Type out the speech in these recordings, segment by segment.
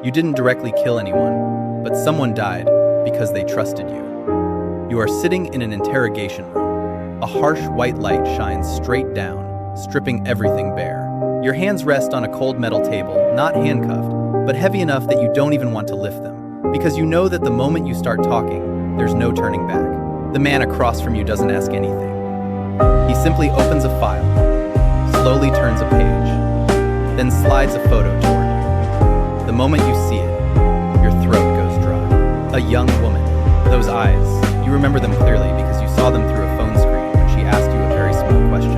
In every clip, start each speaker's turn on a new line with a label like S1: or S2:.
S1: You didn't directly kill anyone, but someone died because they trusted you. You are sitting in an interrogation room. A harsh white light shines straight down, stripping everything bare. Your hands rest on a cold metal table, not handcuffed, but heavy enough that you don't even want to lift them, because you know that the moment you start talking, there's no turning back. The man across from you doesn't ask anything. He simply opens a file, slowly turns a page, then slides a photo toward you. The moment you see it, your throat goes dry. A young woman. Those eyes, you remember them clearly because you saw them through a phone screen when she asked you a very small question.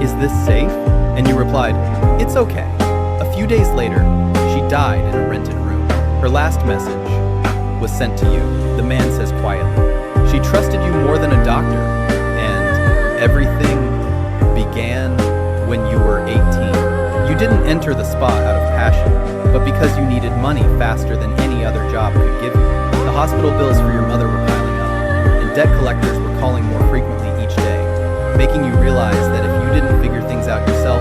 S1: Is this safe? And you replied, it's okay. A few days later, she died in a rented room. Her last message was sent to you. The man says quietly, she trusted you more than a doctor, and everything began when you were 18. You didn't enter the spa out of passion, but because you needed money faster than any other job could give you. The hospital bills for your mother were piling up, and debt collectors were calling more frequently each day, making you realize that if you didn't figure things out yourself,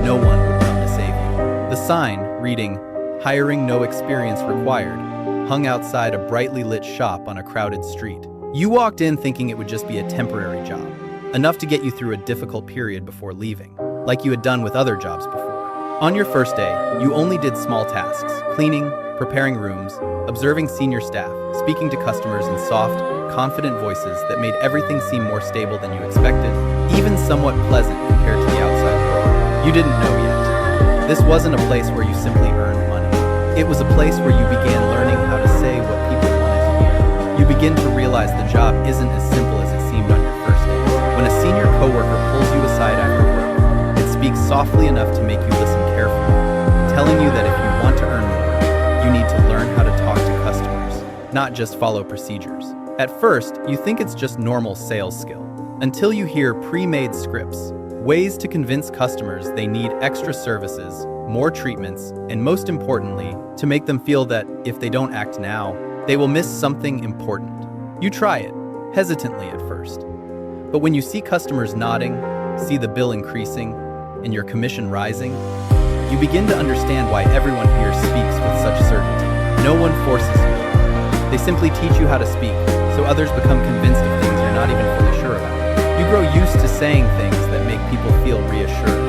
S1: no one would come to save you. The sign, reading, "Hiring no experience required," hung outside a brightly lit shop on a crowded street. You walked in thinking it would just be a temporary job, enough to get you through a difficult period before leaving, like you had done with other jobs before. On your first day, you only did small tasks: cleaning, preparing rooms, observing senior staff, speaking to customers in soft, confident voices that made everything seem more stable than you expected, even somewhat pleasant compared to the outside world. You didn't know yet. This wasn't a place where you simply earned money. It was a place where you began learning how to say what people wanted to hear. You begin to realize the job isn't as simple as it seemed on your first day. When a senior coworker pulls you aside after work, it speaks softly enough to make you listen carefully, telling you that if you want to earn more, you need to learn how to talk to customers, not just follow procedures. At first, you think it's just normal sales skill, until you hear pre-made scripts, ways to convince customers they need extra services, more treatments, and most importantly, to make them feel that if they don't act now, they will miss something important. You try it, hesitantly at first. But when you see customers nodding, see the bill increasing, and your commission rising, you begin to understand why everyone here speaks with such certainty. No one forces you. They simply teach you how to speak, so others become convinced of things you're not even fully sure about. You grow used to saying things that make people feel reassured,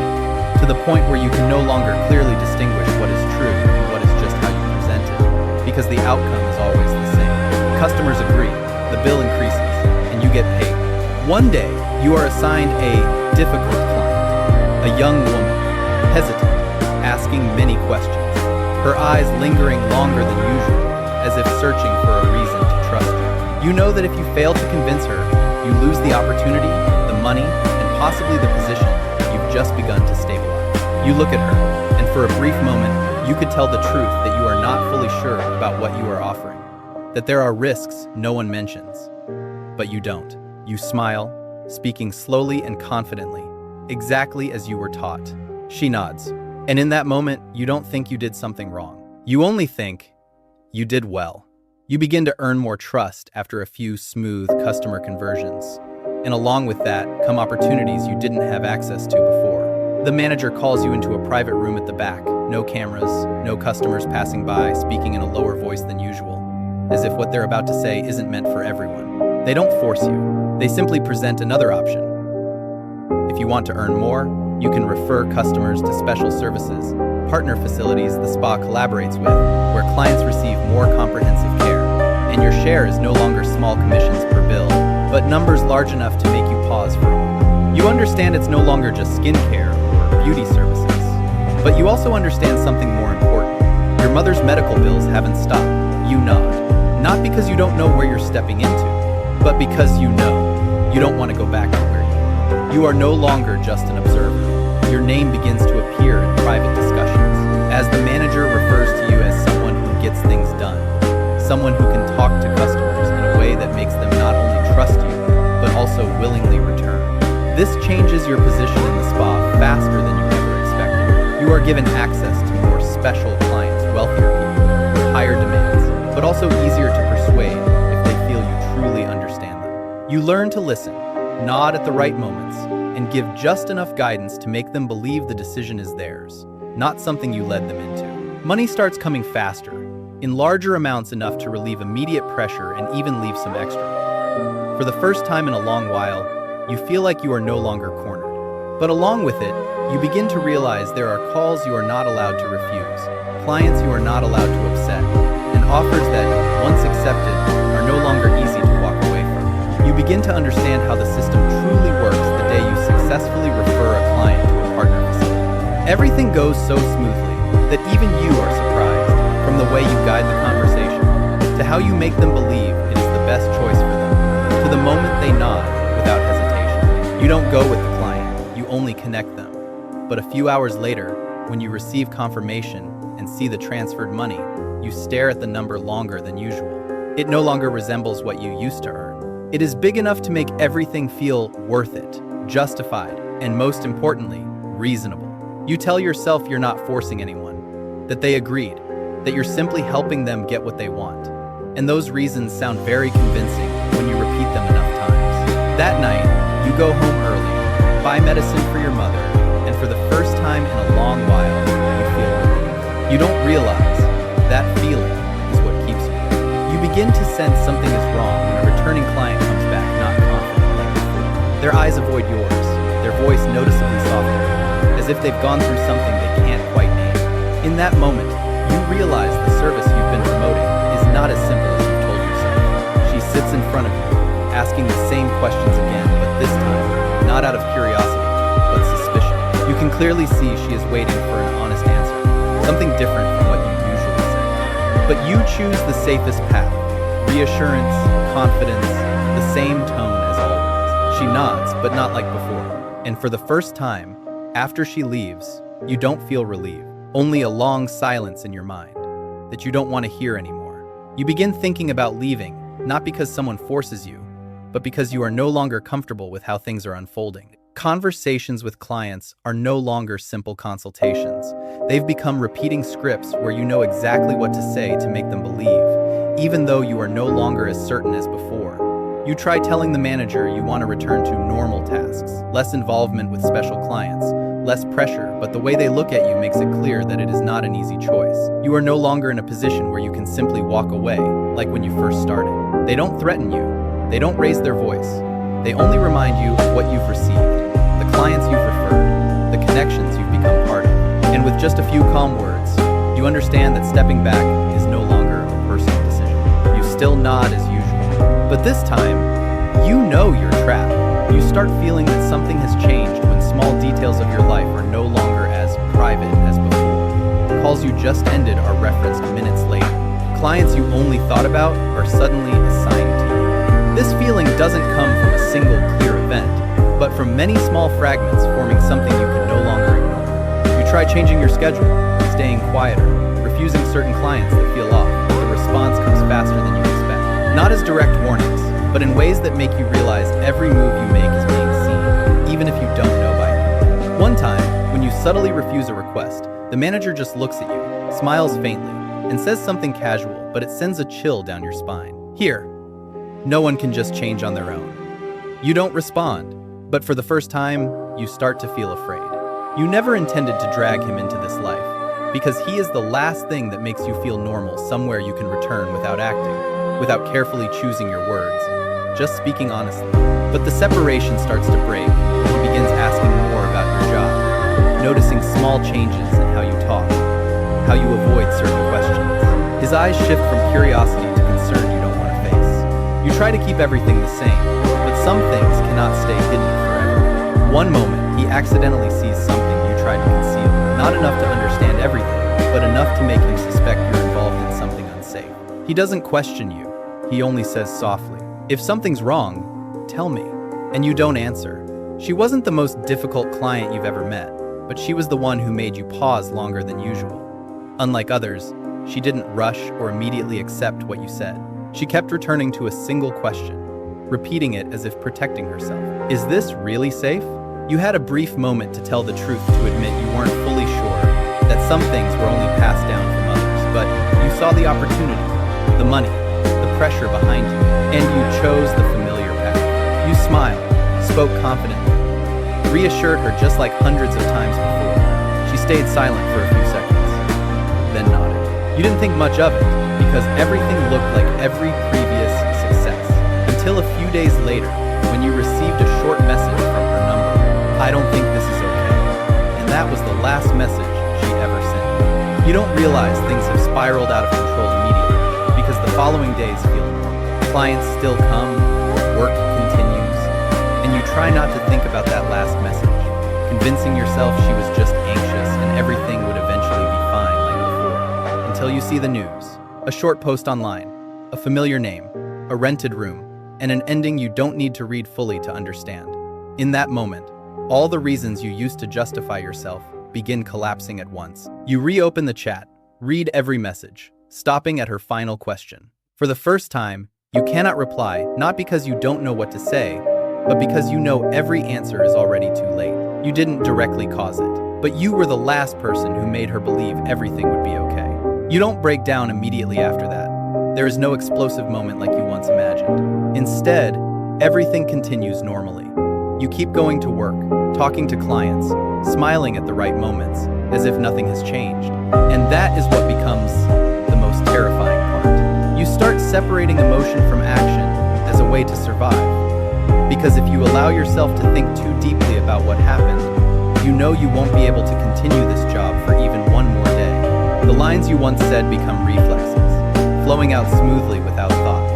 S1: to the point where you can no longer clearly distinguish what is true and what is just how you present it, because the outcome is always the same. Customers agree, the bill increases, and you get paid. One day, you are assigned a difficult client, a young woman, hesitant, asking many questions, her eyes lingering longer than usual, as if searching for a reason to trust you. You know that if you fail to convince her, you lose the opportunity, the money, and possibly the position you've just begun to stabilize. You look at her, and for a brief moment, you could tell the truth that you are not fully sure about what you are offering, that there are risks no one mentions. But you don't. You smile, speaking slowly and confidently, exactly as you were taught. She nods, and in that moment, you don't think you did something wrong. You only think you did well. You begin to earn more trust after a few smooth customer conversions. And along with that come opportunities you didn't have access to before. The manager calls you into a private room at the back. No cameras, no customers passing by, speaking in a lower voice than usual, as if what they're about to say isn't meant for everyone. They don't force you. They simply present another option. If you want to earn more, you can refer customers to special services, partner facilities the spa collaborates with, where clients receive more comprehensive care, and your share is no longer small commissions per bill, but numbers large enough to make you pause for a moment. You understand it's no longer just skincare or beauty services, but you also understand something more important. Your mother's medical bills haven't stopped. You nod, not because you don't know where you're stepping into, but because you know you don't want to go back to where you were. You are no longer just an observer. Your name begins to appear in private discussions, as the manager refers to you as someone who gets things done, someone who can talk to customers in a way that makes them not only trust you, but also willingly return. This changes your position in the spa faster than you ever expected. You are given access to more special clients, wealthier people, with higher demands, but also easier to persuade if they feel you truly understand them. You learn to listen, nod at the right moments, and give just enough guidance to make them believe the decision is theirs, not something you led them into. Money starts coming faster, in larger amounts enough to relieve immediate pressure and even leave some extra. For the first time in a long while, you feel like you are no longer cornered. But along with it, you begin to realize there are calls you are not allowed to refuse, clients you are not allowed to upset, and offers that, once accepted, are no longer easy to walk away from. You begin to understand how the system truly works the day you successfully refer a client to a partner facility. Everything goes so smoothly that even you are surprised, from the way you guide the conversation, to how you make them believe it is the best choice for them, to the moment they nod without hesitation. You don't go with the client, you only connect them. But a few hours later, when you receive confirmation and see the transferred money, you stare at the number longer than usual. It no longer resembles what you used to earn. It is big enough to make everything feel worth it, justified, and most importantly, reasonable. You tell yourself you're not forcing anyone, that they agreed, that you're simply helping them get what they want. And those reasons sound very convincing when you repeat them enough times. That night, you go home early, buy medicine for your mother, and for the first time in a long while, you feel relief. You don't realize that feeling is what keeps you. You begin to sense something is wrong when a returning client comes back not confident like before. Their eyes avoid yours, their voice noticeably softer, as if they've gone through something they can't quite name. In that moment, you realize the service you've been promoting is not as simple as you've told yourself. She sits in front of you, asking the same questions again, but this time, not out of curiosity, but suspicion. You can clearly see she is waiting for an honest answer, something different from what you usually say. But you choose the safest path, reassurance, confidence, the same tone as always. She nods, but not like before. And for the first time, after she leaves, you don't feel relief, only a long silence in your mind that you don't want to hear anymore. You begin thinking about leaving, not because someone forces you, but because you are no longer comfortable with how things are unfolding. Conversations with clients are no longer simple consultations. They've become repeating scripts where you know exactly what to say to make them believe, even though you are no longer as certain as before. You try telling the manager you want to return to normal tasks, less involvement with special clients, less pressure, but the way they look at you makes it clear that it is not an easy choice. You are no longer in a position where you can simply walk away, like when you first started. They don't threaten you. They don't raise their voice. They only remind you of what you've received, the clients you've referred, the connections you've become part of. And with just a few calm words, you understand that stepping back is no longer a personal decision. You still nod as usual. But this time, you know you're trapped. You start feeling that something has changed when small details of your life are no longer as private as before. Calls you just ended are referenced minutes later. Clients you only thought about are suddenly assigned to you. This feeling doesn't come from a single clear event, but from many small fragments forming something you can no longer ignore. You try changing your schedule, staying quieter, refusing certain clients that feel off, but the response comes faster than you expect. Not as direct warnings, but in ways that make you realize every move you make is being seen, even if you don't know by now. One time, when you subtly refuse a request, the manager just looks at you, smiles faintly, and says something casual, but it sends a chill down your spine. Here, no one can just change on their own. You don't respond, but for the first time, you start to feel afraid. You never intended to drag him into this life, because he is the last thing that makes you feel normal, somewhere you can return without acting, without carefully choosing your words, just speaking honestly. But the separation starts to break when he begins asking more about your job, noticing small changes in how you talk, how you avoid certain questions. His eyes shift from curiosity to concern you don't want to face. You try to keep everything the same, but some things cannot stay hidden forever. One moment, he accidentally sees something you tried to conceal, not enough to understand everything, but enough to make him suspect you're involved in something unsafe. He doesn't question you, he only says softly, "If something's wrong, tell me." And you don't answer. She wasn't the most difficult client you've ever met, but she was the one who made you pause longer than usual. Unlike others, she didn't rush or immediately accept what you said. She kept returning to a single question, repeating it as if protecting herself. Is this really safe? You had a brief moment to tell the truth, to admit you weren't fully sure, that some things were only passed down from others, but you saw the opportunity, the money, the pressure behind you, and you chose the familiar path. You smiled, spoke confidently, reassured her just like hundreds of times before. She stayed silent for a few seconds, then nodded. You didn't think much of it, because everything looked like every previous success. Until a few days later, when you received a short message from her number. "I don't think this is okay." And that was the last message she ever sent. You don't realize things have spiraled out of control immediately, because the following days feel normal. Clients still come, work continues, and you try not to think about that last message, convincing yourself she was just anxious and everything would eventually be fine like before. Until you see the news, a short post online, a familiar name, a rented room, and an ending you don't need to read fully to understand. In that moment, all the reasons you used to justify yourself begin collapsing at once. You reopen the chat, read every message, stopping at her final question. For the first time, you cannot reply, not because you don't know what to say, but because you know every answer is already too late. You didn't directly cause it, but you were the last person who made her believe everything would be okay. You don't break down immediately after that. There is no explosive moment like you once imagined. Instead, everything continues normally. You keep going to work, talking to clients, smiling at the right moments, as if nothing has changed. And that is what becomes the most terrifying part. You start separating emotion from action as a way to survive. Because if you allow yourself to think too deeply about what happened, you know you won't be able to continue this job for even one more day. The lines you once said become reflexes, flowing out smoothly without thought.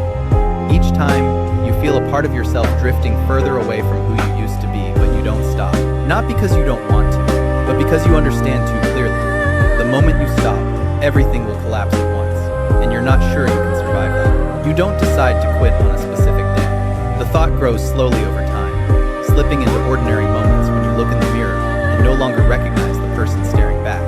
S1: Each time, you feel a part of yourself drifting further away from who you used to be, but you don't stop. Not because you don't want to, but because you understand too clearly. The moment you stop, everything will collapse at once, and you're not sure you can survive that. You don't decide to quit on a specific day. The thought grows slowly over time, slipping into ordinary moments when you look in the mirror and no longer recognize the person staring back.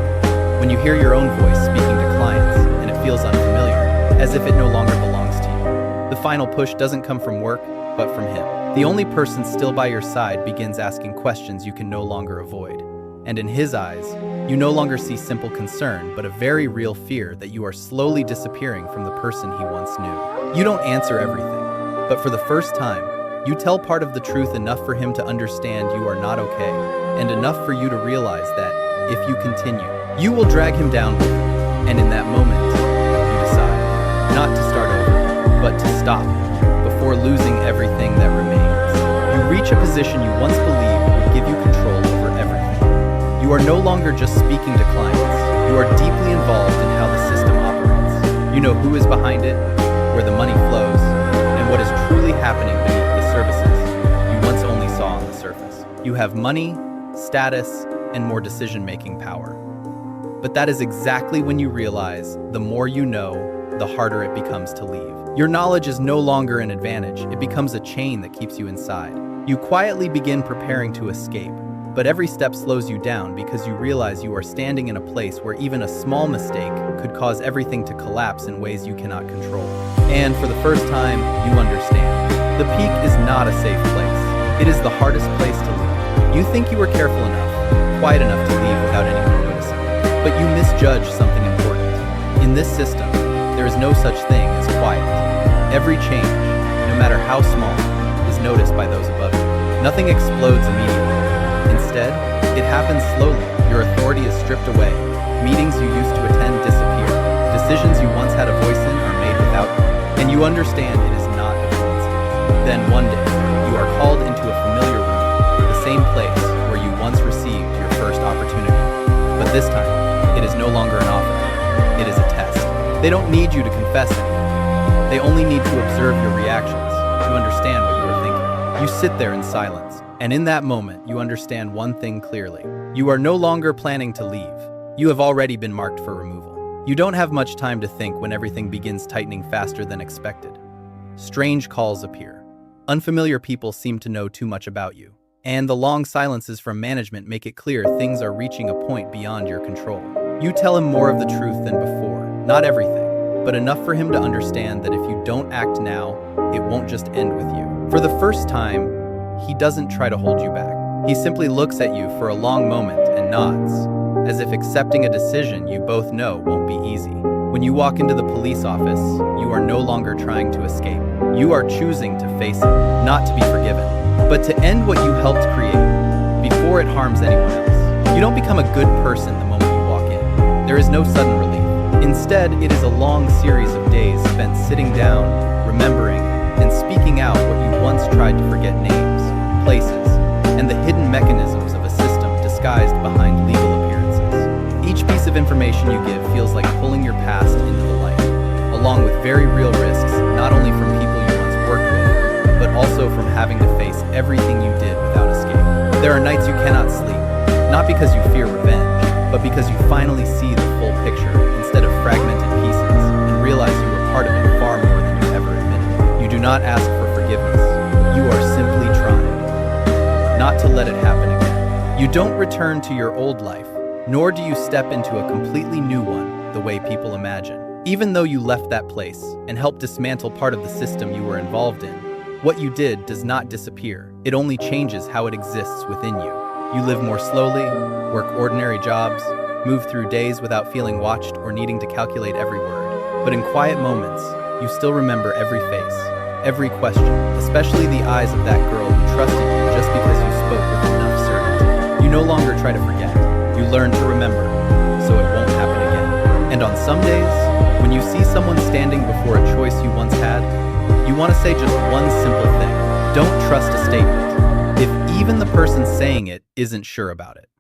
S1: When you hear your own voice speaking to clients and it feels unfamiliar, as if it no longer belongs to you. The final push doesn't come from work, but from him. The only person still by your side begins asking questions you can no longer avoid. And in his eyes, you no longer see simple concern, but a very real fear that you are slowly disappearing from the person he once knew. You don't answer everything, but for the first time, you tell part of the truth enough for him to understand you are not okay, and enough for you to realize that, if you continue, you will drag him down with you. And in that moment, you decide, not to start over, but to stop, before losing everything that remains. You reach a position you once believed would give you control over everything. You are no longer just speaking to clients, you are deeply involved in how the system operates. You know who is behind it, where the money flows, and what is truly happening beneath the services you once only saw on the surface. You have money, status, and more decision-making power. But that is exactly when you realize the more you know, the harder it becomes to leave. Your knowledge is no longer an advantage, it becomes a chain that keeps you inside. You quietly begin preparing to escape, but every step slows you down because you realize you are standing in a place where even a small mistake could cause everything to collapse in ways you cannot control. And for the first time, you understand. The peak is not a safe place. It is the hardest place to leave. You think you are careful enough, quiet enough to leave without anyone noticing, but you misjudge something important. In this system, there is no such thing as quiet. Every change, no matter how small, is noticed by those above you. Nothing explodes immediately. Instead, it happens slowly. Your authority is stripped away. Meetings you used to attend disappear. Decisions you once had a voice in are made without you. And you understand it is not a coincidence. Then one day, you are called into a familiar room, the same place where you once received your first opportunity. But this time, it is no longer an offer. It is a test. They don't need you to confess anything. They only need to observe your reactions, to understand what you are thinking. You sit there in silence, and in that moment, you understand one thing clearly. You are no longer planning to leave. You have already been marked for removal. You don't have much time to think when everything begins tightening faster than expected. Strange calls appear. Unfamiliar people seem to know too much about you. And the long silences from management make it clear things are reaching a point beyond your control. You tell him more of the truth than before. Not everything, but enough for him to understand that if you don't act now, it won't just end with you. For the first time, he doesn't try to hold you back. He simply looks at you for a long moment and nods, as if accepting a decision you both know won't be easy. When you walk into the police office, you are no longer trying to escape. You are choosing to face it, not to be forgiven, but to end what you helped create before it harms anyone else. You don't become a good person the moment you walk in. There is no sudden relief. Instead, it is a long series of days spent sitting down, remembering, and speaking out what you once tried to forget: names, places, and the hidden mechanisms of a system disguised behind legal appearances. Each piece of information you give feels like pulling your past into the light, along with very real risks, not only from people you once worked with, but also from having to face everything you did without escape. There are nights you cannot sleep, not because you fear revenge, but because you finally see the full picture instead of fragmented pieces, and realize you were part of it far more than you ever admitted. You do not ask for forgiveness. You are simply trying not to let it happen again. You don't return to your old life, nor do you step into a completely new one the way people imagine. Even though you left that place and helped dismantle part of the system you were involved in, what you did does not disappear. It only changes how it exists within you. You live more slowly, work ordinary jobs, move through days without feeling watched or needing to calculate every word. But in quiet moments, you still remember every face, every question, especially the eyes of that girl who trusted you just because you spoke with enough certainty. You no longer try to forget. You learn to remember, so it won't happen again. And on some days, when you see someone standing before a choice you once had, you want to say just one simple thing: don't trust a statement, if even the person saying it isn't sure about it.